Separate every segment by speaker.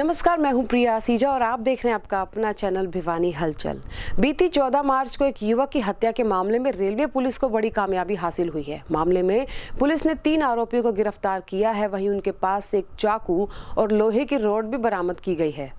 Speaker 1: नमस्कार, मैं हूं प्रिया सीजा और आप देख रहे हैं आपका अपना चैनल भिवानी हलचल। बीती 14 मार्च को एक युवक की हत्या के मामले में रेलवे पुलिस को बड़ी कामयाबी हासिल हुई है। मामले में पुलिस ने 3 आरोपियों को गिरफ्तार किया है। वहीं उनके पास से एक चाकू और लोहे की रॉड भी बरामद की गई है।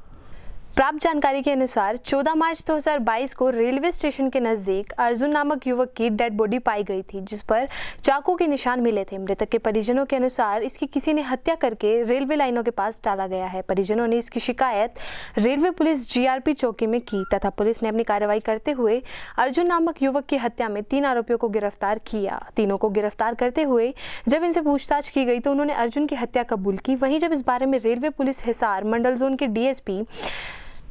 Speaker 2: प्राप्त जानकारी के अनुसार 14 मार्च 2022 को रेलवे स्टेशन के नजदीक अर्जुन नामक युवक की डेड बॉडी पाई गई थी, जिस पर चाकू के निशान मिले थे। मृतक के परिजनों के अनुसार इसकी किसी ने हत्या करके रेलवे लाइनों के पास डाला गया है। परिजनों ने इसकी शिकायत रेलवे पुलिस जीआरपी चौकी में की तथा पुलिस ने अपनी कार्रवाई करते हुए अर्जुन नामक युवक की हत्या में 3 आरोपियों को गिरफ्तार किया। तीनों को गिरफ्तार करते हुए जब इनसे पूछताछ की गई तो उन्होंने अर्जुन की हत्या कबूल की। वहीं जब इस बारे में रेलवे पुलिस हिसार मंडल जोन के डीएसपी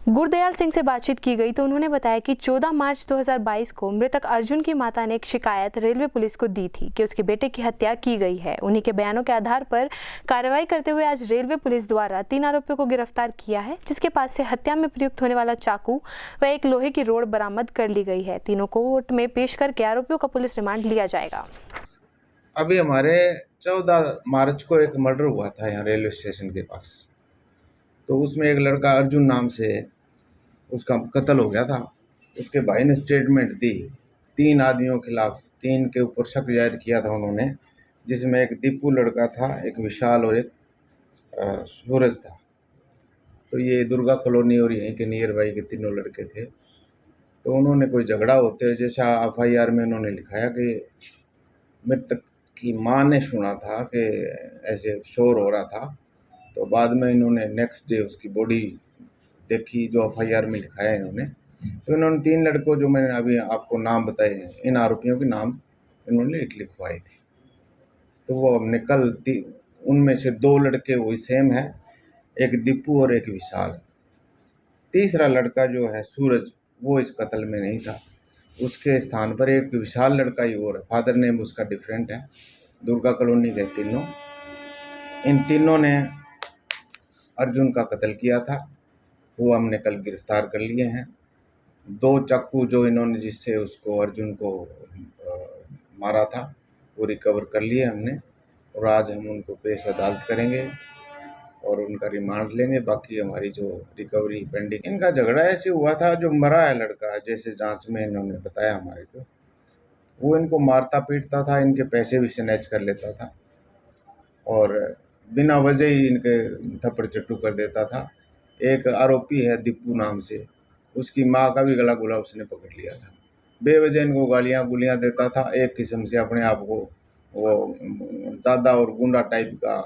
Speaker 2: गुरदयाल सिंह से बातचीत की गई तो उन्होंने बताया कि 14 मार्च 2022 को मृतक अर्जुन की माता ने एक शिकायत रेलवे पुलिस को दी थी कि उसके बेटे की हत्या की गई है। उन्हीं के बयानों के आधार पर कार्रवाई करते हुए आज रेलवे पुलिस द्वारा 3 आरोपियों को गिरफ्तार किया है, जिसके पास से हत्या में प्रयुक्त होने वाला चाकू व एक लोहे की रोड बरामद कर ली गई है। तीनों को कोर्ट में पेश करके आरोपियों का पुलिस रिमांड लिया जाएगा।
Speaker 3: अभी हमारे 14 मार्च को एक मर्डर हुआ था यहाँ रेलवे स्टेशन के पास, तो उसमें एक लड़का अर्जुन नाम से उसका कत्ल हो गया था। उसके भाई ने स्टेटमेंट दी 3 आदमियों के खिलाफ, 3 के ऊपर शक जाहिर किया था उन्होंने, जिसमें एक दीपू लड़का था, एक विशाल और एक सूरज था। तो ये दुर्गा कॉलोनी और यहीं के नियर बाई के तीनों लड़के थे। तो उन्होंने कोई झगड़ा होते जैसा एफआईआर में उन्होंने लिखाया कि मृतक की माँ ने सुना था कि ऐसे शोर हो रहा था। तो बाद में इन्होंने नेक्स्ट डे उसकी बॉडी देखी, जो एफआईआर में लिखाया है इन्होंने। तो इन्होंने 3 लड़कों जो मैंने अभी आपको नाम बताए हैं, इन आरोपियों के नाम इन्होंने लिखवाए थे। तो वो हमने कल उनमें से 2 लड़के वही सेम है, एक दीपू और एक विशाल। तीसरा लड़का जो है सूरज, वो इस कत्ल में नहीं था। उसके स्थान पर एक विशाल लड़का ही और है, फादर नेम उसका डिफरेंट है। दुर्गा कॉलोनी के तीनों, इन तीनों ने अर्जुन का कत्ल किया था। वो हमने कल गिरफ्तार कर लिए हैं। 2 चाकू जो इन्होंने जिससे उसको अर्जुन को मारा था वो रिकवर कर लिए हमने, और आज हम उनको पेश अदालत करेंगे और उनका रिमांड लेंगे। बाकी हमारी जो रिकवरी पेंडिंग। इनका झगड़ा ऐसे हुआ था, जो मरा है लड़का, जैसे जांच में इन्होंने बताया हमारे को, वो इनको मारता पीटता था, इनके पैसे भी स्नैच कर लेता था और बिना वजह ही इनके थप्पड़ चट्टू कर देता था। एक आरोपी है दीपू नाम से, उसकी माँ का भी गला गुला उसने पकड़ लिया था। बेवजह इनको गालियाँ गुलियाँ देता था। एक किस्म से अपने आप को वो दादा और गुंडा टाइप का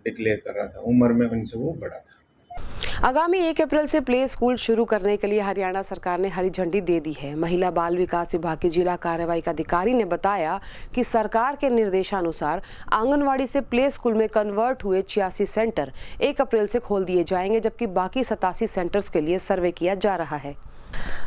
Speaker 3: डिक्लेयर कर रहा था। उम्र में इनसे वो बड़ा था।
Speaker 1: आगामी 1 अप्रैल से प्ले स्कूल शुरू करने के लिए हरियाणा सरकार ने हरी झंडी दे दी है। महिला बाल विकास विभाग के जिला कार्यवाही अधिकारी ने बताया कि सरकार के निर्देशानुसार आंगनवाड़ी से प्ले स्कूल में कन्वर्ट हुए 86 सेंटर 1 अप्रैल से खोल दिए जाएंगे, जबकि बाकी 87 सेंटर्स के लिए सर्वे किया जा रहा है।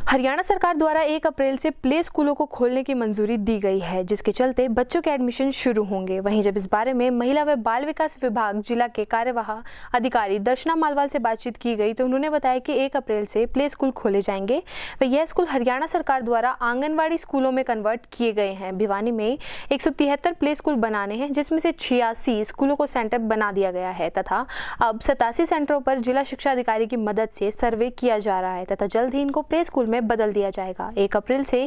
Speaker 2: हरियाणा सरकार द्वारा 1 अप्रैल से प्ले स्कूलों को खोलने की मंजूरी दी गई है, जिसके चलते बच्चों के एडमिशन शुरू होंगे। वहीं जब इस बारे में महिला व बाल विकास विभाग जिला के कार्यवाही अधिकारी दर्शना मालवाल से बातचीत की गई तो उन्होंने बताया कि 1 अप्रैल से प्ले स्कूल खोले जाएंगे व यह स्कूल हरियाणा सरकार द्वारा आंगनवाड़ी स्कूलों में कन्वर्ट किए गए हैं। भिवानी में 173 प्ले स्कूल बनाने हैं, जिसमें से 86 स्कूलों को सेंटर बना दिया गया है तथा अब 87 सेंटरों पर जिला शिक्षा अधिकारी की मदद से सर्वे किया जा रहा है तथा जल्द ही इनको प्ले स्कूल में बदल दिया जाएगा। 1 अप्रैल से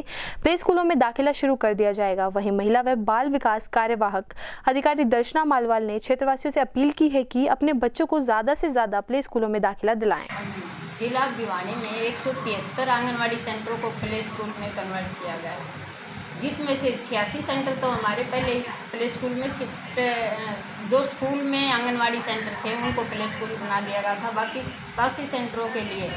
Speaker 2: प्ले स्कूलों में दाखिला शुरू कर दिया जाएगा। वहीं महिला व बाल विकास कार्यवाहक अधिकारी दर्शना मालवाल ने क्षेत्रवासियों से अपील की है कि अपने बच्चों को ज्यादा से ज्यादा प्ले स्कूलों में दाखिला दिलाएं।
Speaker 4: जिला भिवानी में 173 आंगनवाड़ी सेंटरों को प्ले स्कूल में कन्वर्ट किया गया है, जिसमें से 86 सेंटर तो हमारे पहले प्ले स्कूल में जो स्कूल में आंगनवाड़ी सेंटर थे उनको प्ले स्कूल बना दिया गया था। बाकी 87 सेंटरों के लिए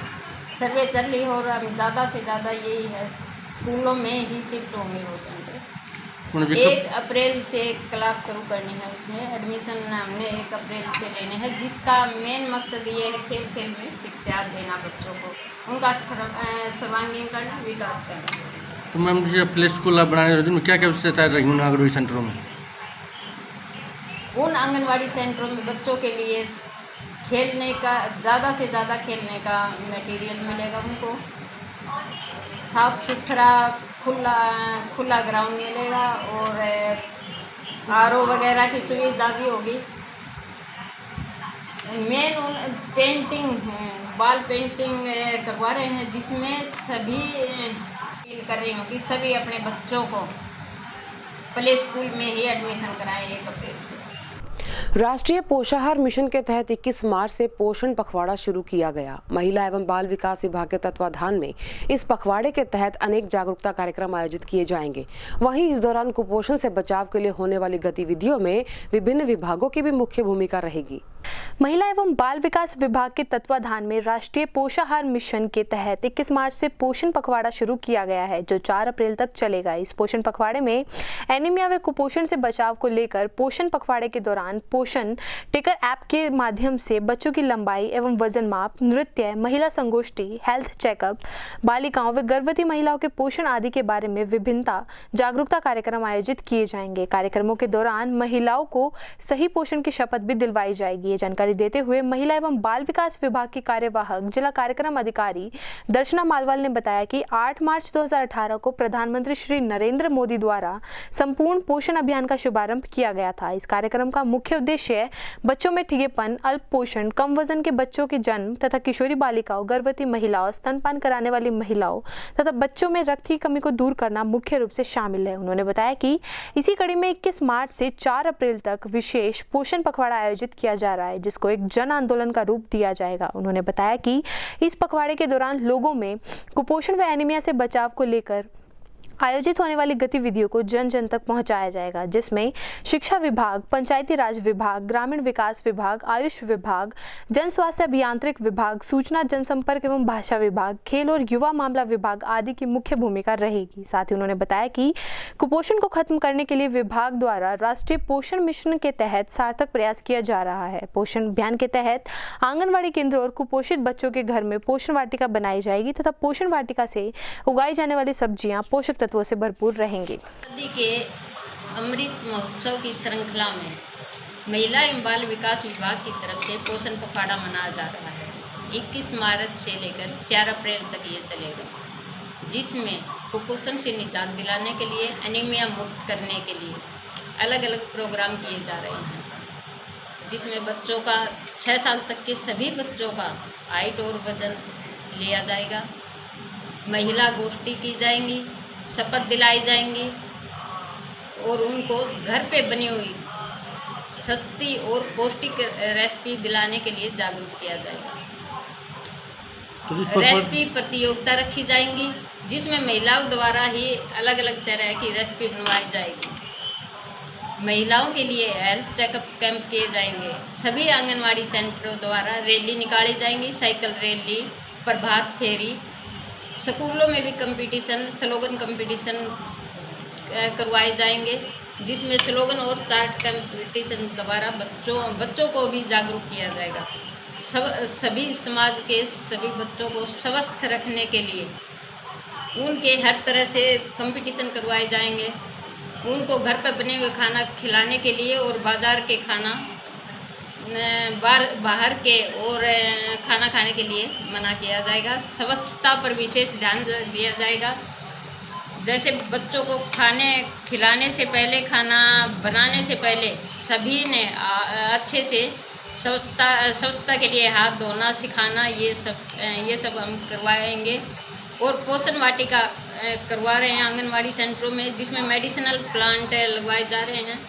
Speaker 4: सर्वे चल रही हो रहा है। ज़्यादा से ज़्यादा यही है, स्कूलों में ही शिफ्ट होंगे वो सेंटर। 1 अप्रैल से क्लास शुरू करनी है, उसमें एडमिशन हमने 1 अप्रैल से लेने हैं, जिसका मेन मकसद ये है खेल खेल में शिक्षा देना, बच्चों को उनका सर्वांगीण करना, विकास करना।
Speaker 5: तो मैम जैसे प्ले स्कूल आप बनाने रहे क्या क्या विशेषता है आंगनवाड़ी सेंटरों में?
Speaker 4: उन आंगनवाड़ी सेंटरों में बच्चों के लिए खेलने का, ज़्यादा से ज़्यादा खेलने का मटेरियल मिलेगा उनको, साफ सुथरा खुला ग्राउंड मिलेगा और आरओ वगैरह की सुविधा भी होगी। मेन पेंटिंग वॉल पेंटिंग करवा रहे हैं, जिसमें सभी अपील कर रही हूँ कि सभी अपने बच्चों को प्ले स्कूल में ही एडमिशन कराएं 1 अप्रैल से।
Speaker 1: राष्ट्रीय पोषाहार मिशन के तहत 21 मार्च से पोषण पखवाड़ा शुरू किया गया। महिला एवं बाल विकास विभाग के तत्वाधान में इस पखवाड़े के तहत अनेक जागरूकता कार्यक्रम आयोजित किए जाएंगे। वहीं इस दौरान कुपोषण से बचाव के लिए होने वाली गतिविधियों में विभिन्न विभागों की भी मुख्य भूमिका रहेगी।
Speaker 2: महिला एवं बाल विकास विभाग के तत्वाधान में राष्ट्रीय पोषाहार मिशन के तहत 21 मार्च से पोषण पखवाड़ा शुरू किया गया है, जो 4 अप्रैल तक चलेगा। इस पोषण पखवाड़े में एनीमिया व कुपोषण से बचाव को लेकर पोषण पखवाड़े के दौरान पोषण टिकर ऐप के माध्यम से बच्चों की लंबाई एवं वजन माप, नृत्य, महिला संगोष्ठी, हेल्थ चेकअप, बालिकाओं व गर्भवती महिलाओं के पोषण आदि के बारे में विभिन्न जागरूकता कार्यक्रम आयोजित किए जाएंगे। कार्यक्रमों के दौरान महिलाओं को सही पोषण की शपथ भी दिलवाई जाएगी। ये जानकारी देते हुए महिला एवं बाल विकास विभाग की कार्यवाहक जिला कार्यक्रम अधिकारी दर्शना मालवाल ने बताया कि 8 मार्च 2018 को प्रधानमंत्री श्री नरेंद्र मोदी द्वारा संपूर्ण पोषण अभियान का शुभारंभ किया गया था। इस कार्यक्रम का मुख्य उद्देश्य बच्चों में ठीगेपन, अल्प पोषण, कम वजन के बच्चों के जन्म तथा किशोरी बालिकाओं, गर्भवती महिलाओं, स्तनपान कराने वाली महिलाओं तथा बच्चों में रक्त की कमी को दूर करना मुख्य रूप से शामिल है। उन्होंने बताया कि इसी कड़ी में 21 मार्च से 4 अप्रैल तक विशेष पोषण पखवाड़ा आयोजित किया जा रहा है, जिसको एक जन आंदोलन का रूप दिया जाएगा। उन्होंने बताया कि इस पखवाड़े के दौरान लोगों में कुपोषण व एनीमिया से बचाव को लेकर आयोजित होने वाली गतिविधियों को जन जन तक पहुंचाया जाएगा, जिसमें शिक्षा विभाग, पंचायती राज विभाग, ग्रामीण विकास विभाग, आयुष विभाग, जन स्वास्थ्य अभियांत्रिक विभाग, सूचना जनसंपर्क एवं भाषा विभाग, खेल और युवा मामला विभाग आदि की मुख्य भूमिका रहेगी। साथ ही उन्होंने बताया कि कुपोषण को खत्म करने के लिए विभाग द्वारा राष्ट्रीय पोषण मिशन के तहत सार्थक प्रयास किया जा रहा है। पोषण अभियान के तहत आंगनबाड़ी केंद्र और कुपोषित बच्चों के घर में पोषण वाटिका बनाई जाएगी तथा पोषण वाटिका से उगाई जाने वाली सब्जियां पोषक तत्वों से भरपूर रहेंगे।
Speaker 4: आजादी के अमृत महोत्सव की श्रृंखला में महिला एवं बाल विकास विभाग की तरफ से पोषण पखवाड़ा मनाया जा रहा है। 21 मार्च से लेकर 4 अप्रैल तक ये चलेगा, जिसमें कुपोषण से निजात दिलाने के लिए, एनीमिया मुक्त करने के लिए अलग अलग प्रोग्राम किए जा रहे हैं, जिसमें बच्चों का 6 साल तक के सभी बच्चों का हाइट और वजन लिया जाएगा, महिला गोष्ठी की जाएंगी, शपथ दिलाई जाएंगी और उनको घर पे बनी हुई सस्ती और पौष्टिक रेसिपी दिलाने के लिए जागरूक किया जाएगा। रेसिपी प्रतियोगिता रखी जाएंगी, जिसमें महिलाओं द्वारा ही अलग अलग तरह की रेसिपी बनवाई जाएगी। महिलाओं के लिए हेल्थ चेकअप कैंप किए जाएंगे। सभी आंगनवाड़ी सेंटरों द्वारा रैली निकाली जाएंगी, साइकिल रैली, प्रभात फेरी। स्कूलों में भी कंपटीशन, स्लोगन कंपटीशन करवाए जाएंगे, जिसमें स्लोगन और चार्ट कंपटीशन द्वारा बच्चों को भी जागरूक किया जाएगा। सभी समाज के सभी बच्चों को स्वस्थ रखने के लिए उनके हर तरह से कंपटीशन करवाए जाएंगे। उनको घर पर बने हुए खाना खिलाने के लिए और बाज़ार के खाना बाहर के और खाना खाने के लिए मना किया जाएगा। स्वच्छता पर विशेष ध्यान दिया जाएगा। जैसे बच्चों को खाने खिलाने से पहले, खाना बनाने से पहले सभी ने अच्छे से स्वच्छता के लिए हाथ धोना सिखाना, ये सब हम करवाएंगे। और पोषण वाटिका करवा रहे हैं आंगनवाड़ी सेंटरों में, जिसमें मेडिसिनल प्लांट लगवाए जा रहे हैं।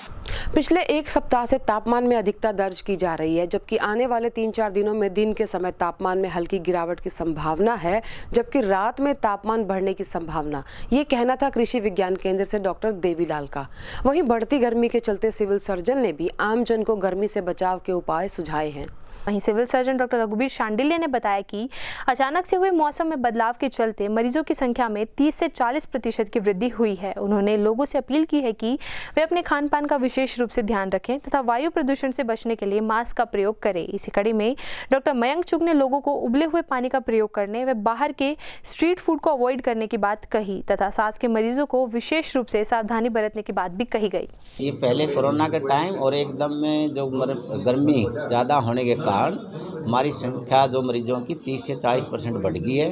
Speaker 1: पिछले 1 सप्ताह से तापमान में अधिकता दर्ज की जा रही है, जबकि आने वाले 3-4 दिनों में दिन के समय तापमान में हल्की गिरावट की संभावना है, जबकि रात में तापमान बढ़ने की संभावना। ये कहना था कृषि विज्ञान केंद्र से डॉक्टर देवीलाल का। वहीं बढ़ती गर्मी के चलते सिविल सर्जन ने भी आम जन को गर्मी से बचाव के उपाय सुझाए हैं।
Speaker 2: वहीं civil surgeon doctor Raghubir Shandilya ने बताया कि अचानक से हुए मौसम में बदलाव के चलते मरीजों की संख्या में 30 से 40% की वृद्धि हुई है। उन्होंने लोगों से अपील की है कि वे अपने खान पान का विशेष रूप से ध्यान रखें तथा वायु प्रदूषण से बचने के लिए मास्क का प्रयोग करें। इसी कड़ी में डॉक्टर मयंक चुग ने लोगों को उबले हुए पानी का प्रयोग करने व बाहर के स्ट्रीट फूड को अवॉइड करने की बात कही तथा सांस के मरीजों को विशेष रूप से सावधानी बरतने की बात भी कही गई।
Speaker 6: ये पहले कोरोना के टाइम और एकदम में जो गर्मी ज़्यादा होने के कारण हमारी संख्या जो मरीजों की 30 से 40% बढ़ गई है।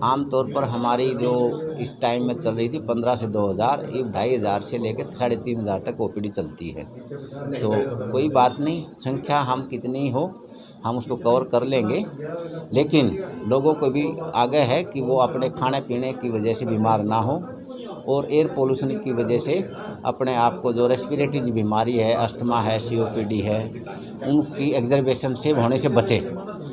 Speaker 6: आमतौर पर हमारी जो इस टाइम में चल रही थी 15 से 2000, ये 2500 से लेकर 3500 तक ओपीडी चलती है। तो कोई बात नहीं, संख्या हम कितनी हो हम उसको कवर कर लेंगे। लेकिन लोगों को भी आगे है कि वो अपने खाने पीने की वजह से बीमार ना हो और एयर पोल्यूशन की वजह से अपने आप को जो रेस्पिरेटरी की बीमारी है, अस्थमा है, COPD है, उनकी एग्जर्वेशन से होने से बचे।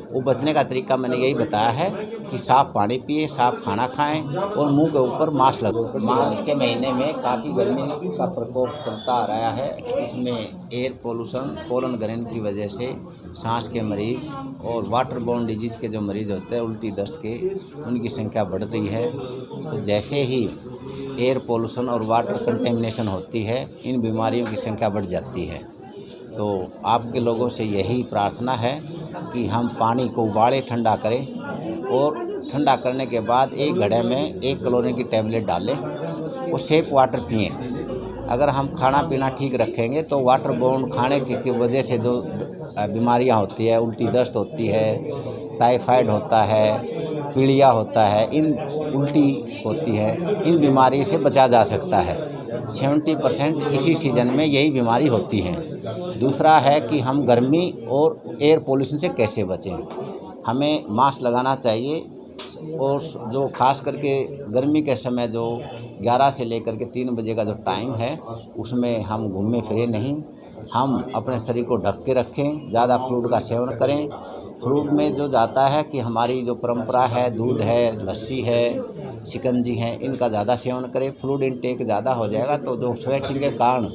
Speaker 6: वो बचने का तरीका मैंने यही बताया है कि साफ़ पानी पिए, साफ़ खाना खाएं और मुंह के ऊपर मास्क लगाओ। मार्च के महीने में काफ़ी गर्मी का प्रकोप चलता आ रहा है। इसमें एयर पोल्यूशन, पोलन ग्रहण की वजह से सांस के मरीज़ और वाटर बोर्न डिजीज़ के जो मरीज़ होते हैं, उल्टी दस्त के, उनकी संख्या बढ़ रही है। तो जैसे ही एयर पोल्यूशन और वाटर कंटेमिनेशन होती है, इन बीमारियों की संख्या बढ़ जाती है। तो आपके लोगों से यही प्रार्थना है कि हम पानी को उबाले ठंडा करें और ठंडा करने के बाद एक घड़े में 1 क्लोरीन की टैबलेट डालें और सेफ वाटर पिएं। अगर हम खाना पीना ठीक रखेंगे तो वाटर बोर्न खाने की वजह से जो बीमारियां होती है, उल्टी दस्त होती है, टाइफाइड होता है, पीलिया होता है, इन उल्टी होती है, इन बीमारी से बचा जा सकता है। 70% इसी सीज़न में यही बीमारी होती है। दूसरा है कि हम गर्मी और एयर पोल्यूशन से कैसे बचें। हमें मास्क लगाना चाहिए और जो खास करके गर्मी के समय जो 11 से लेकर के 3 बजे का जो टाइम है, उसमें हम घूमे फिरे नहीं, हम अपने शरीर को ढक के रखें, ज़्यादा फ्लूइड का सेवन करें। फ्रूट में जो जाता है कि हमारी जो परंपरा है, दूध है, लस्सी है, शिकंजी है, इनका ज़्यादा सेवन करें। फ्लूइड इनटेक ज़्यादा हो जाएगा तो जो स्वेटिंग के कारण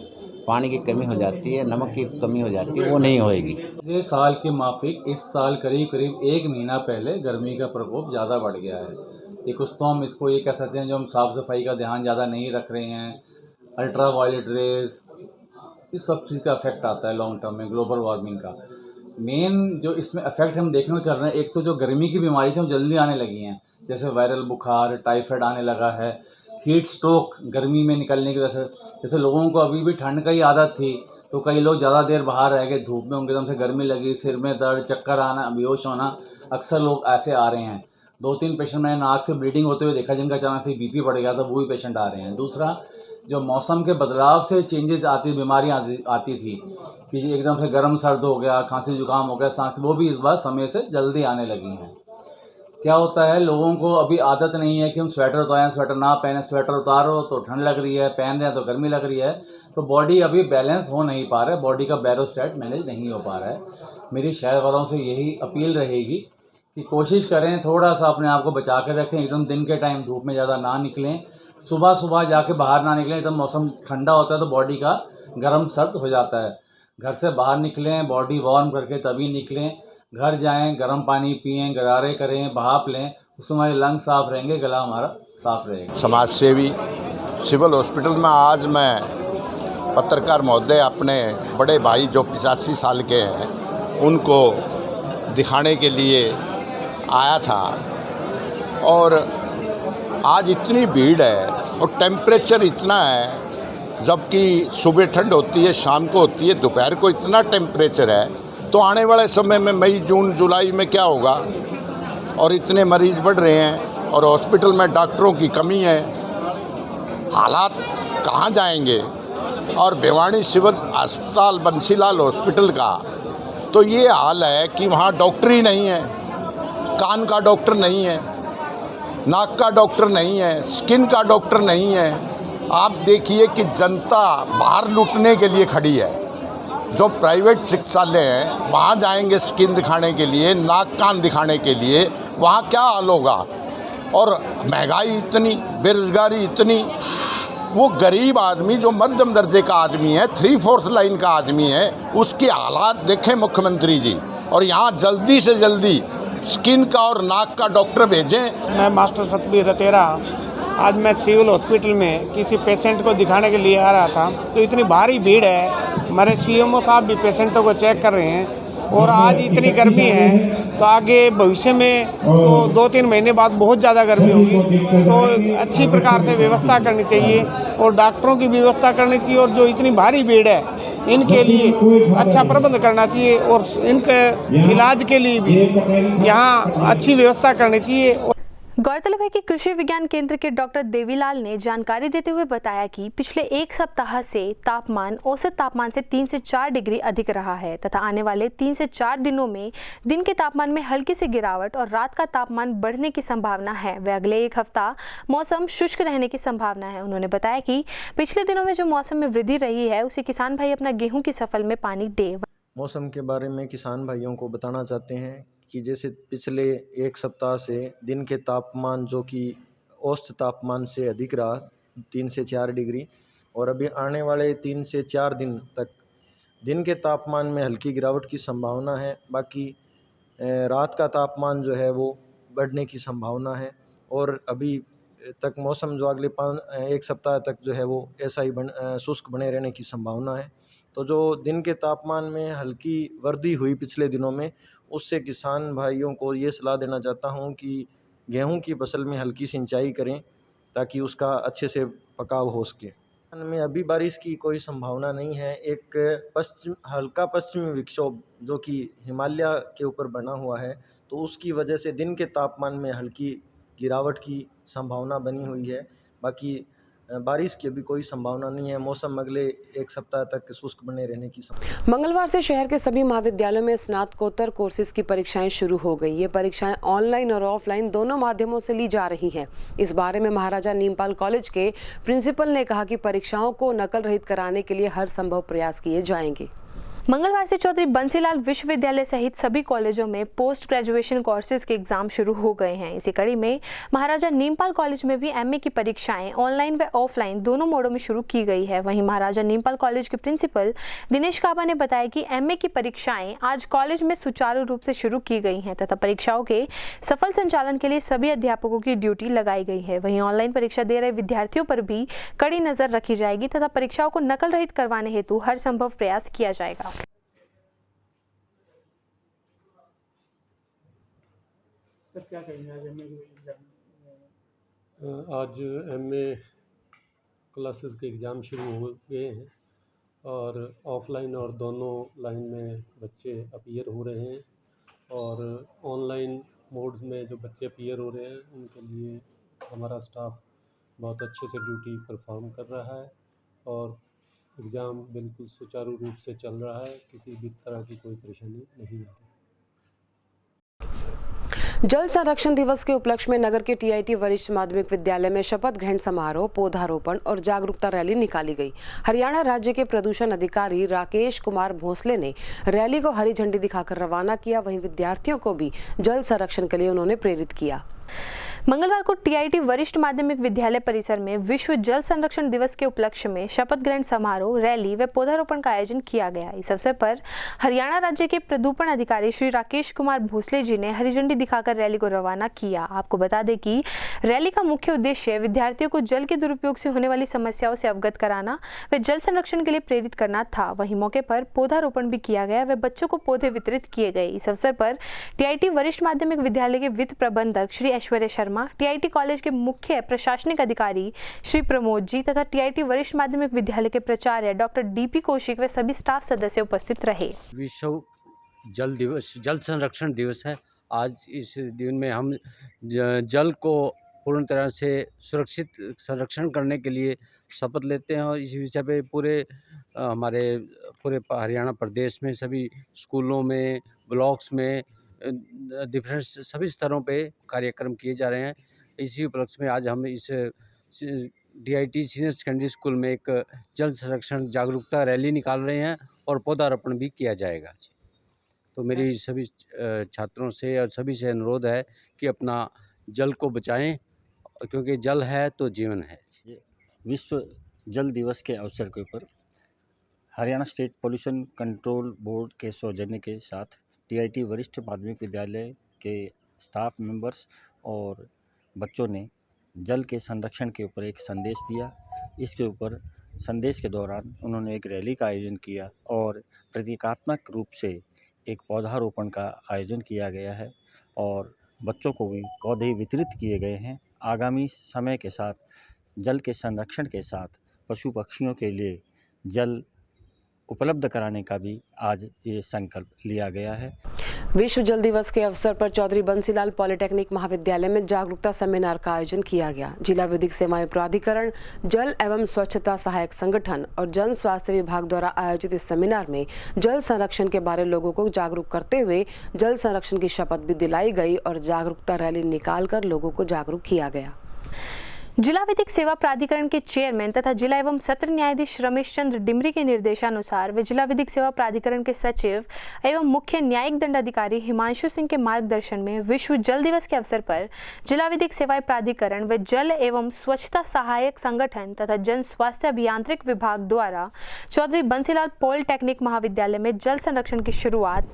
Speaker 6: पानी की कमी हो जाती है, नमक की कमी हो जाती है, वो नहीं होएगी।
Speaker 7: ये साल के माफिक इस साल करीब 1 महीना पहले गर्मी का प्रकोप ज़्यादा बढ़ गया है। एक कुछ तो हम इसको ये कह सकते हैं, जो हम साफ़ सफाई का ध्यान ज़्यादा नहीं रख रहे हैं, अल्ट्रा वायलेट रेज, इस सब चीज़ का इफेक्ट आता है लॉन्ग टर्म में ग्लोबल वार्मिंग का। मेन जो इसमें इफेक्ट हम देखने को चल रहे हैं, एक तो जो गर्मी की बीमारी थी वो जल्दी आने लगी हैं, जैसे वायरल बुखार, टाइफाइड आने लगा है, हीट स्ट्रोक गर्मी में निकलने की वजह से। जैसे लोगों को अभी भी ठंड का ही आदत थी तो कई लोग ज़्यादा देर बाहर रह गए धूप में, उनके दम से गर्मी लगी, सिर में दर्द, चक्कर आना, बेहोश होना, अक्सर लोग ऐसे आ रहे हैं। 2-3 पेशेंट मैंने नाक से ब्लीडिंग होते हुए देखा जिनका अचानक से BP बढ़ गया था, वो भी पेशेंट आ रहे हैं। दूसरा, जो मौसम के बदलाव से चेंजेस आती, बीमारियाँ आती थी कि एकदम से गर्म सर्द हो गया, खांसी जुकाम हो गया, सांस, वो भी इस बार समय से जल्दी आने लगी हैं। क्या होता है, लोगों को अभी आदत नहीं है कि हम स्वेटर उतारें, स्वेटर ना पहने, स्वेटर उतारो तो ठंड लग रही है, पहन रहे हैं तो गर्मी लग रही है, तो बॉडी अभी बैलेंस हो नहीं पा रहा है, बॉडी का बैरोस्टेट मैनेज नहीं हो पा रहा है। मेरी शहर वालों से यही अपील रहेगी कि कोशिश करें थोड़ा सा अपने आप को बचा के रखें, एकदम दिन के टाइम धूप में ज़्यादा ना निकलें, सुबह सुबह जाके बाहर ना निकलें, एकदम मौसम ठंडा होता है तो बॉडी का गर्म सर्द हो जाता है। घर से बाहर निकलें, बॉडी वार्म करके तभी निकलें, घर जाएं, गर्म पानी पिएं, गरारे करें, भाप लें, उससे हमारे लंग साफ़ रहेंगे, गला हमारा साफ़ रहेगा।
Speaker 8: समाज सेवी सिविल हॉस्पिटल में आज मैं पत्रकार महोदय अपने बड़े भाई जो 85 साल के हैं उनको दिखाने के लिए आया था और आज इतनी भीड़ है और टेम्परेचर इतना है, जबकि सुबह ठंड होती है, शाम को होती है, दोपहर को इतना टेम्परेचर है, तो आने वाले समय में मई, जून, जुलाई में क्या होगा। और इतने मरीज़ बढ़ रहे हैं और हॉस्पिटल में डॉक्टरों की कमी है, हालात कहाँ जाएंगे। और भिवानी सिविल अस्पताल, बंसीलाल हॉस्पिटल का तो ये हाल है कि वहाँ डॉक्टर ही नहीं है, कान का डॉक्टर नहीं है, नाक का डॉक्टर नहीं है, स्किन का डॉक्टर नहीं है। आप देखिए कि जनता बाहर लूटने के लिए खड़ी है। जो प्राइवेट चिकित्सालय हैं वहाँ जाएंगे स्किन दिखाने के लिए, नाक कान दिखाने के लिए, वहाँ क्या हाल होगा। और महंगाई इतनी, बेरोजगारी इतनी, वो गरीब आदमी जो मध्यम दर्जे का आदमी है, 3/4 लाइन का आदमी है, उसके हालात देखें मुख्यमंत्री जी। और यहाँ जल्दी से जल्दी स्किन का और नाक का डॉक्टर भेजें।
Speaker 9: मैं मास्टर सतबीर रतेरा, आज मैं सिविल हॉस्पिटल में किसी पेशेंट को दिखाने के लिए आ रहा था, तो इतनी भारी भीड़ है। हमारे CMO साहब भी पेशेंटों को चेक कर रहे हैं और आज इतनी गर्मी है तो आगे भविष्य में तो 2-3 महीने बाद बहुत ज़्यादा गर्मी होगी, तो अच्छी प्रकार से व्यवस्था करनी चाहिए और डॉक्टरों की व्यवस्था करनी चाहिए। और जो इतनी भारी भीड़ है इनके लिए अच्छा प्रबंध करना चाहिए और इनके इलाज के लिए भी यहाँ अच्छी व्यवस्था करनी चाहिए।
Speaker 2: गौरतलब है कि कृषि विज्ञान केंद्र के डॉक्टर देवीलाल ने जानकारी देते हुए बताया कि पिछले एक सप्ताह से तापमान औसत तापमान से 3 से 4 डिग्री अधिक रहा है तथा आने वाले 3 से 4 दिनों में दिन के तापमान में हल्की सी गिरावट और रात का तापमान बढ़ने की संभावना है। वे अगले एक हफ्ता मौसम शुष्क रहने की संभावना है। उन्होंने बताया कि पिछले दिनों में जो मौसम में वृद्धि रही है उसे किसान भाई अपना गेहूं की फसल में पानी दे।
Speaker 10: मौसम के बारे में किसान भाइयों को बताना चाहते हैं कि जैसे पिछले एक सप्ताह से दिन के तापमान जो कि औसत तापमान से अधिक रहा 3 से 4 डिग्री और अभी आने वाले 3 से 4 दिन तक दिन के तापमान में हल्की गिरावट की संभावना है। बाकी रात का तापमान जो है वो बढ़ने की संभावना है और अभी तक मौसम जो अगले एक सप्ताह तक जो है वो ऐसा ही शुष्क बने रहने की संभावना है। तो जो दिन के तापमान में हल्की वृद्धि हुई पिछले दिनों में उससे किसान भाइयों को ये सलाह देना चाहता हूँ कि गेहूं की फसल में हल्की सिंचाई करें ताकि उसका अच्छे से पकाव हो सके। में अभी बारिश की कोई संभावना नहीं है। एक हल्का पश्चिमी विक्षोभ जो कि हिमालय के ऊपर बना हुआ है तो उसकी वजह से दिन के तापमान में हल्की गिरावट की संभावना बनी हुई है। बाकी बारिश की अभी कोई संभावना नहीं है। मौसम अगले एक सप्ताह तक शुष्क बने रहने की संभावना।
Speaker 1: मंगलवार से शहर के सभी महाविद्यालयों में स्नातकोत्तर कोर्सेज की परीक्षाएं शुरू हो गई। ये परीक्षाएं ऑनलाइन और ऑफलाइन दोनों माध्यमों से ली जा रही हैं। इस बारे में महाराजा नीमपाल कॉलेज के प्रिंसिपल ने कहा कि परीक्षाओं को नकल रहित कराने के लिए हर संभव प्रयास किए जाएंगे।
Speaker 2: मंगलवार से चौधरी बंसीलाल विश्वविद्यालय सहित सभी कॉलेजों में पोस्ट ग्रेजुएशन कोर्सेज के एग्जाम शुरू हो गए हैं। इसी कड़ी में महाराजा नीमपाल कॉलेज में भी एमए की परीक्षाएं ऑनलाइन व ऑफलाइन दोनों मोडों में शुरू की गई है। वहीं महाराजा नीमपाल कॉलेज के प्रिंसिपल दिनेश काबा ने बताया कि एमए की परीक्षाएं आज कॉलेज में सुचारू रूप से शुरू की गई हैं तथा परीक्षाओं के सफल संचालन के लिए सभी अध्यापकों की ड्यूटी लगाई गई है। वहीं ऑनलाइन परीक्षा दे रहे विद्यार्थियों पर भी कड़ी नजर रखी जाएगी तथा परीक्षाओं को नकल रहित करवाने हेतु हर संभव प्रयास किया जाएगा।
Speaker 11: सर क्या कहेंगे आज एमए के एग्जाम?
Speaker 12: आज एमए क्लासेस के एग्ज़ाम शुरू हो गए हैं और ऑफलाइन और दोनों लाइन में बच्चे अपीयर हो रहे हैं और ऑनलाइन मोड में जो बच्चे अपीयर हो रहे हैं उनके लिए हमारा स्टाफ बहुत अच्छे से ड्यूटी परफॉर्म कर रहा है और एग्ज़ाम बिल्कुल सुचारू रूप से चल रहा है। किसी भी तरह की कोई परेशानी नहीं आ रही।
Speaker 1: जल संरक्षण दिवस के उपलक्ष्य में नगर के टीआईटी वरिष्ठ माध्यमिक विद्यालय में शपथ ग्रहण समारोह, पौधारोपण और जागरूकता रैली निकाली गई। हरियाणा राज्य के प्रदूषण अधिकारी राकेश कुमार भोसले ने रैली को हरी झंडी दिखाकर रवाना किया। वहीं विद्यार्थियों को भी जल संरक्षण के लिए उन्होंने प्रेरित किया।
Speaker 2: मंगलवार को टीआईटी वरिष्ठ माध्यमिक विद्यालय परिसर में विश्व जल संरक्षण दिवस के उपलक्ष्य में शपथ ग्रहण समारोह, रैली व पौधारोपण का आयोजन किया गया। इस अवसर पर हरियाणा राज्य के प्रदूषण अधिकारी श्री राकेश कुमार भोसले जी ने हरी झंडी दिखाकर रैली को रवाना किया। आपको बता दें कि रैली का मुख्य उद्देश्य विद्यार्थियों को जल के दुरुपयोग से होने वाली समस्याओं से अवगत कराना व जल संरक्षण के लिए प्रेरित करना था। वहीं मौके पर पौधारोपण भी किया गया व बच्चों को पौधे वितरित किए गए। इस अवसर पर टीआईटी वरिष्ठ माध्यमिक विद्यालय के वित्त प्रबंधक श्री ऐश्वर्य शर्मा, टीआईटी कॉलेज के मुख्य प्रशासनिक अधिकारी श्री प्रमोद जी तथा टीआईटी वरिष्ठ माध्यमिक विद्यालय के प्राचार्य डॉक्टर डीपी कौशिक व सभी स्टाफ सदस्य उपस्थित रहे।
Speaker 13: विश्व जल दिवस, जल संरक्षण दिवस है। आज इस दिन में हम जल को पूर्ण तरह से सुरक्षित संरक्षण करने के लिए शपथ लेते हैं और इस विषय पे हमारे पूरे हरियाणा प्रदेश में सभी स्कूलों में, ब्लॉक्स में, डिफरेंट सभी स्तरों पे कार्यक्रम किए जा रहे हैं। इसी उपलक्ष्य में आज हम इस डीआईटी सीनियर सेकेंडरी स्कूल में एक जल संरक्षण जागरूकता रैली निकाल रहे हैं और पौधारोपण भी किया जाएगा। तो मेरी सभी छात्रों से और सभी से अनुरोध है कि अपना जल को बचाएं क्योंकि जल है तो जीवन है।
Speaker 14: विश्व जल दिवस के अवसर के ऊपर Haryana state pollution control board के सौजन्य के साथ टीआईटी वरिष्ठ माध्यमिक विद्यालय के स्टाफ मेंबर्स और बच्चों ने जल के संरक्षण के ऊपर एक संदेश दिया। इसके ऊपर संदेश के दौरान उन्होंने एक रैली का आयोजन किया और प्रतीकात्मक रूप से एक पौधारोपण का आयोजन किया गया है और बच्चों को भी पौधे वितरित किए गए हैं। आगामी समय के साथ जल के संरक्षण के साथ पशु पक्षियों के लिए जल उपलब्ध कराने का भी आज ये संकल्प लिया गया है।
Speaker 1: विश्व जल दिवस के अवसर पर चौधरी बंसीलाल पॉलिटेक्निक महाविद्यालय में जागरूकता सेमिनार का आयोजन किया गया। जिला विधिक सेवाएं प्राधिकरण, जल एवं स्वच्छता सहायक संगठन और जन स्वास्थ्य विभाग द्वारा आयोजित इस सेमिनार में जल संरक्षण के बारे लोगों को जागरूक करते हुए जल संरक्षण की शपथ भी दिलाई गई और जागरूकता रैली निकालकर लोगों को जागरूक किया गया।
Speaker 2: जिला विधिक सेवा प्राधिकरण के चेयरमैन तथा जिला एवं सत्र न्यायाधीश रमेश चंद्र डिमरी के निर्देशानुसार व जिला विधिक सेवा प्राधिकरण के सचिव एवं मुख्य न्यायिक दंडाधिकारी हिमांशु सिंह के मार्गदर्शन में विश्व जल दिवस के अवसर पर जिला विधिक सेवाएं प्राधिकरण व जल एवं स्वच्छता सहायक संगठन तथा जन स्वास्थ्य अभियांत्रिक विभाग द्वारा चौधरी बंसीलाल पॉलिटेक्निक महाविद्यालय में जल संरक्षण की शुरुआत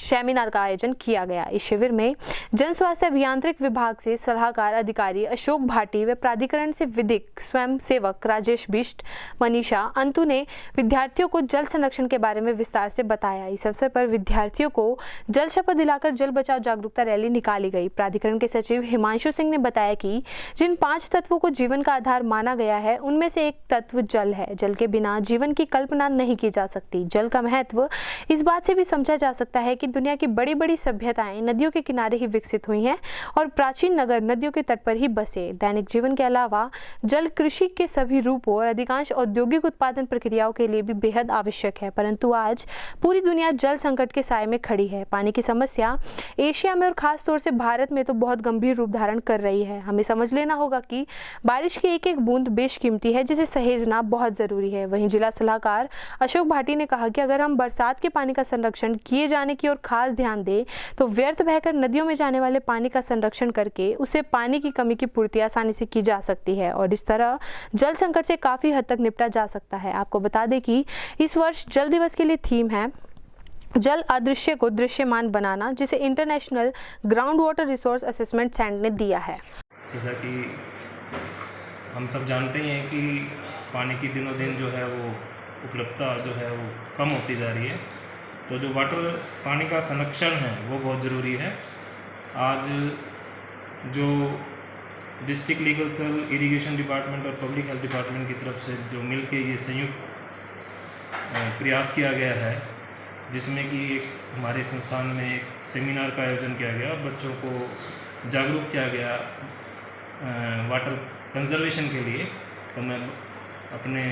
Speaker 2: सेमिनार का आयोजन किया गया। इस शिविर में जन स्वास्थ्य अभियांत्रिक विभाग से सलाहकार अधिकारी अशोक भाटी व प्राधिकरण से विधिक स्वयं सेवक राजेश बिष्ट, मनीषा अंतु ने विद्यार्थियों को जल संरक्षण के बारे में विस्तार से बताया। इस अवसर पर विद्यार्थियों को जल शपथ दिलाकर जल बचाओ जागरूकता रैली निकाली गई। प्राधिकरण के सचिव हिमांशु सिंह ने बताया कि जिन 5 तत्वों को जीवन का आधार माना गया है उनमें से एक तत्व जल है। जल के बिना जीवन की कल्पना नहीं की जा सकती। जल का महत्व इस बात से भी समझा जा सकता है कि दुनिया की बड़ी बड़ी सभ्यताएं नदियों के किनारे ही विकसित हुई हैं और प्राचीन नगर नदियों के तट पर ही बसे। दैनिक जीवन के अलावा जल कृषि के सभी रूपों और अधिकांश औद्योगिक उत्पादन प्रक्रियाओं के लिए भी बेहद आवश्यक है, परंतु आज पूरी दुनिया जल संकट के साए में खड़ी है। पानी की समस्या एशिया में और खास तौर से भारत में तो बहुत गंभीर रूप धारण कर रही है। हमें समझ लेना होगा कि बारिश की एक एक बूंद बेशकीमती है, जिसे सहेजना बहुत जरूरी है। वहीं जिला सलाहकार अशोक भाटी ने कहा कि अगर हम बरसात के पानी का संरक्षण किए जाने की ओर खास ध्यान दें तो व्यर्थ बहकर नदियों में जाने वाले पानी का संरक्षण करके उसे पानी की कमी की पूर्ति आसानी से की जा सकती है और इस तरह जल संकट से काफी हद तक निपटा जा सकता है। आपको बता दें कि इस वर्ष जल दिवस के लिए थीम है जल अदृश्य को दृश्यमान बनाना, जिसे international ground water resource assessment centre ने दिया है।
Speaker 15: जैसा कि हम सब जानते ही हैं कि पानी की दिनों दिन जो है वो उपलब्धता जो है वो कम होती जा रही है, तो जो पानी का संरक्षण है वो बहुत ज़रूरी है। आज जो district legal cell, irrigation department और पब्लिक हेल्थ डिपार्टमेंट की तरफ से जो मिलके ये संयुक्त प्रयास किया गया है, जिसमें कि एक हमारे संस्थान में एक सेमिनार का आयोजन किया गया और बच्चों को जागरूक किया गया वाटर कंजर्वेशन के लिए, तो मैं अपने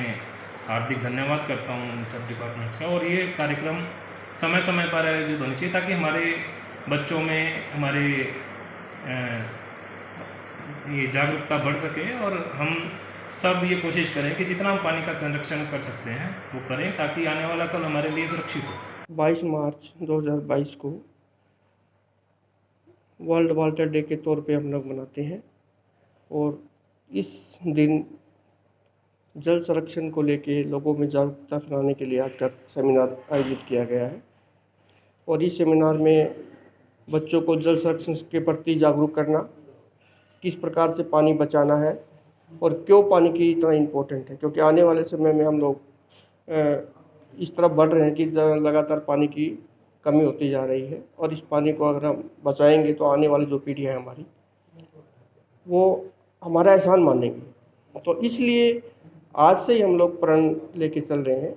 Speaker 15: हार्दिक धन्यवाद करता हूँ इन सब डिपार्टमेंट्स का। और ये कार्यक्रम समय समय पर आयोजित होनी चाहिए ताकि हमारे बच्चों में हमारे ये जागरूकता बढ़ सके और हम सब ये कोशिश करें कि जितना हम पानी का संरक्षण कर सकते हैं वो करें ताकि आने वाला कल हमारे लिए सुरक्षित हो।
Speaker 11: 22 मार्च 2022 को वर्ल्ड वाटर डे के तौर पे हम लोग मनाते हैं और इस दिन जल संरक्षण को लेके लोगों में जागरूकता फैलाने के लिए आज का सेमिनार आयोजित किया गया है और इस सेमिनार में बच्चों को जल संरक्षण के प्रति जागरूक करना, किस प्रकार से पानी बचाना है और क्यों पानी की इतना इम्पोर्टेंट है, क्योंकि आने वाले समय में हम लोग इस तरफ बढ़ रहे हैं कि लगातार पानी की कमी होती जा रही है और इस पानी को अगर हम बचाएंगे तो आने वाली जो पीढ़ी है हमारी वो हमारा एहसान मानेंगे। तो इसलिए आज से ही हम लोग प्रण लेके चल रहे हैं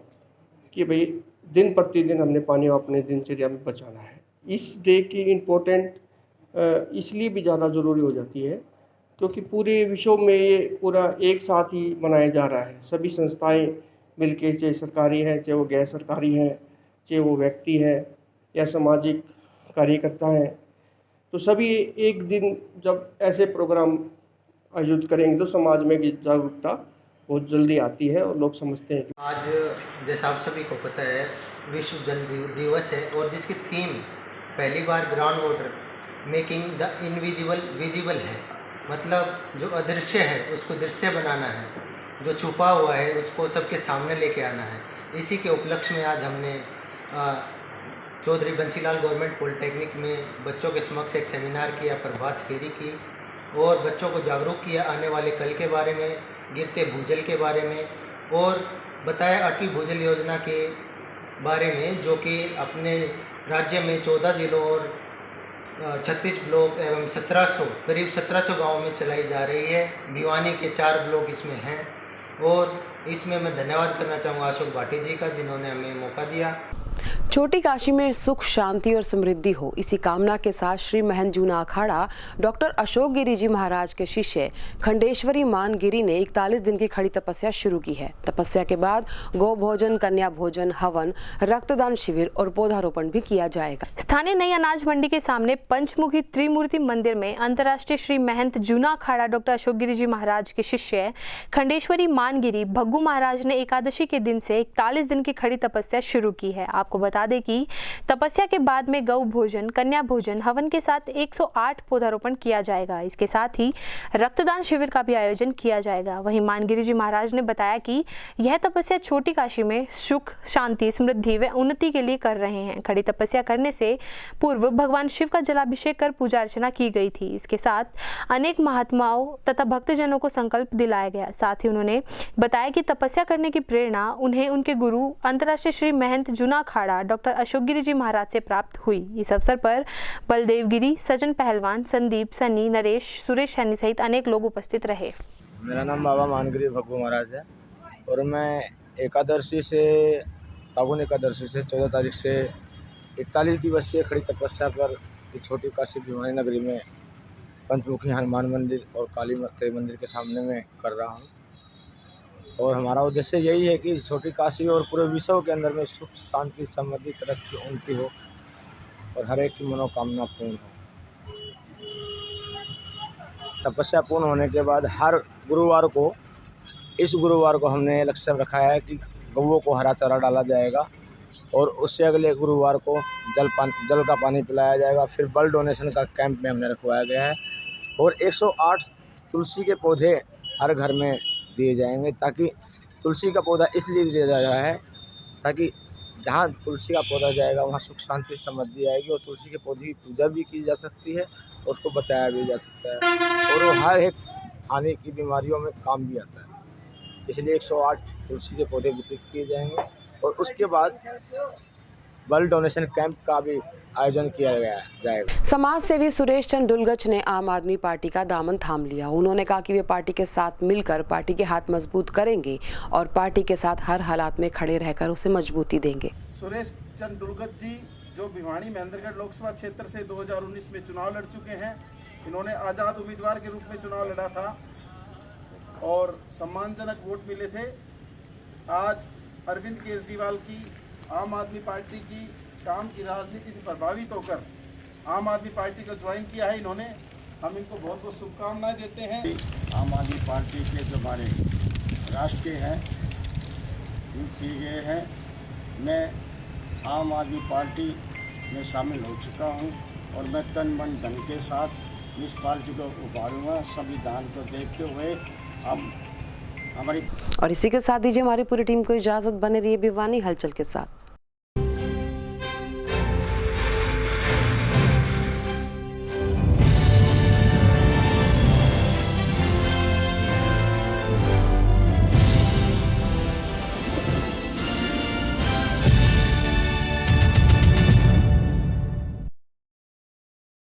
Speaker 11: कि भाई दिन प्रतिदिन हमने पानी अपने दिनचर्या में बचाना है। इस डे की इम्पोर्टेंट इसलिए भी ज़्यादा ज़रूरी हो जाती है क्योंकि पूरे विश्व में ये पूरा एक साथ ही मनाया जा रहा है। सभी संस्थाएं मिलके, चाहे सरकारी हैं, चाहे वो गैर सरकारी हैं, चाहे वो व्यक्ति हैं या सामाजिक कार्यकर्ता हैं, तो सभी एक दिन जब ऐसे प्रोग्राम आयोजित करेंगे तो समाज में जागरूकता बहुत जल्दी आती है और लोग समझते हैं।
Speaker 16: आज जैसा आप सभी को पता है विश्व जल दिवस है और जिसकी थीम पहली बार ground water making the invisible visible है। मतलब जो अदृश्य है उसको दृश्य बनाना है, जो छुपा हुआ है उसको सबके सामने लेके आना है। इसी के उपलक्ष्य में आज हमने चौधरी बंसीलाल गवर्नमेंट पॉलिटेक्निक में बच्चों के समक्ष एक सेमिनार किया, प्रभात फेरी की और बच्चों को जागरूक किया आने वाले कल के बारे में, गिरते भूजल के बारे में और बताया अटल भूजल योजना के बारे में, जो कि अपने राज्य में 14 जिलों और 36 ब्लॉक एवं 1700 करीब 1700 गाँव में चलाई जा रही है। भिवानी के 4 ब्लॉक इसमें हैं और इसमें मैं धन्यवाद करना चाहूँगा अशोक भाटी जी का, जिन्होंने हमें मौका दिया।
Speaker 1: छोटी काशी में सुख, शांति और समृद्धि हो, इसी कामना के साथ श्री महंत जूना अखाड़ा डॉक्टर अशोक गिरी जी महाराज के शिष्य खंडेश्वरी मान गिरी ने 41 दिन की खड़ी तपस्या शुरू की है। तपस्या के बाद गौ भोजन, कन्या भोजन, हवन, रक्तदान शिविर और पौधारोपण भी किया जाएगा।
Speaker 2: स्थानीय नई अनाज मंडी के सामने पंचमुखी त्रिमूर्ति मंदिर में अंतर्राष्ट्रीय श्री महंत जूना अखाड़ा डॉक्टर अशोक गिरी जी महाराज के शिष्य खंडेश्वरी मान गिरी भग्गू महाराज ने एकादशी के दिन से 41 दिन की खड़ी तपस्या शुरू की है। आपको बता दें कि तपस्या के बाद में गौ भोजन, कन्या भोजन, हवन के साथ 108 पौधारोपण किया जाएगा। इसके साथ ही रक्तदान शिविर का भी आयोजन किया जाएगा। वहीं मानगिरी जी महाराज ने बताया कि यह तपस्या छोटी काशी में सुख, शांति, समृद्धि व उन्नति के लिए कर रहे हैं। खड़ी तपस्या करने से पूर्व भगवान शिव का जलाभिषेक कर पूजा अर्चना की गई थी। इसके साथ अनेक महात्माओं तथा भक्तजनों को संकल्प दिलाया गया। साथ ही उन्होंने बताया कि तपस्या करने की प्रेरणा उन्हें उनके गुरु अंतर्राष्ट्रीय श्री महंत जूना अखाड़ा डॉक्टर अशोक गिरी जी महाराज से प्राप्त हुई। इस अवसर पर बलदेव गिरी, सजन पहलवान, संदीप, सनी, नरेश, सुरेश सैनी सहित अनेक लोग उपस्थित रहे।
Speaker 17: मेरा नाम बाबा मानगिरी भग्गू महाराज है और मैं एकादशी से फागुन एकादशी से 14 तारीख से 41 दिवसीय खड़ी तपस्या कर छोटी काशी भिवानी नगरी में पंचमुखी हनुमान मंदिर और काली माता मंदिर के सामने में कर रहा हूँ। और हमारा उद्देश्य यही है कि छोटी काशी और पूरे विश्व के अंदर में सुख, शांति, समृद्धि, तरक्की, उन्नति हो और हर एक की मनोकामना पूर्ण हो। तपस्या पूर्ण होने के बाद हर गुरुवार को, इस गुरुवार को हमने लक्ष्य रखा है कि गौओं को हरा चारा डाला जाएगा और उससे अगले गुरुवार को जल का पानी पिलाया जाएगा। फिर ब्लड डोनेशन का कैंप में हमने रखवाया गया है और 108 तुलसी के पौधे हर घर में दिए जाएंगे, ताकि तुलसी का पौधा इसलिए दिया जाता है ताकि जहाँ तुलसी का पौधा जाएगा वहाँ सुख, शांति, समृद्धि आएगी और तुलसी के पौधे की पूजा भी की जा सकती है और उसको बचाया भी जा सकता है और वो हर एक आने की बीमारियों में काम भी आता है। इसलिए 108 तुलसी के पौधे वितरित किए जाएंगे और उसके बाद ब्लड डोनेशन कैंप का भी आयोजन किया जाएगा।
Speaker 1: समाज सेवी सुरेश चंद डुलगच ने आम आदमी पार्टी का दामन थाम लिया। उन्होंने कहा कि वे पार्टी के साथ मिलकर पार्टी के हाथ मजबूत करेंगे और पार्टी के साथ हर हालात में खड़े रहकर उसे मजबूती देंगे।
Speaker 18: सुरेश चंद डुलगच जी जो भिवानी महेंद्रगढ़ लोकसभा क्षेत्र से 2019 में चुनाव लड़ चुके हैं, इन्होंने आज़ाद उम्मीदवार के रूप में चुनाव लड़ा था और सम्मानजनक वोट मिले थे। आज अरविंद केजरीवाल की आम आदमी पार्टी की काम की राजनीति से प्रभावित होकर आम आदमी पार्टी को ज्वाइन किया है इन्होंने। हम इनको बहुत बहुत शुभकामनाएं देते हैं।
Speaker 19: आम आदमी पार्टी के जो हमारे राष्ट्रीय हैं किए गए हैं, मैं आम आदमी पार्टी में शामिल हो चुका हूं और मैं तन मन धन के साथ इस पार्टी को उभारूंगा। संविधान को देखते हुए हम हमारी
Speaker 1: और इसी के साथ दीजिए हमारी पूरी टीम को इजाजत। बने रहिए भिवानी हलचल के साथ।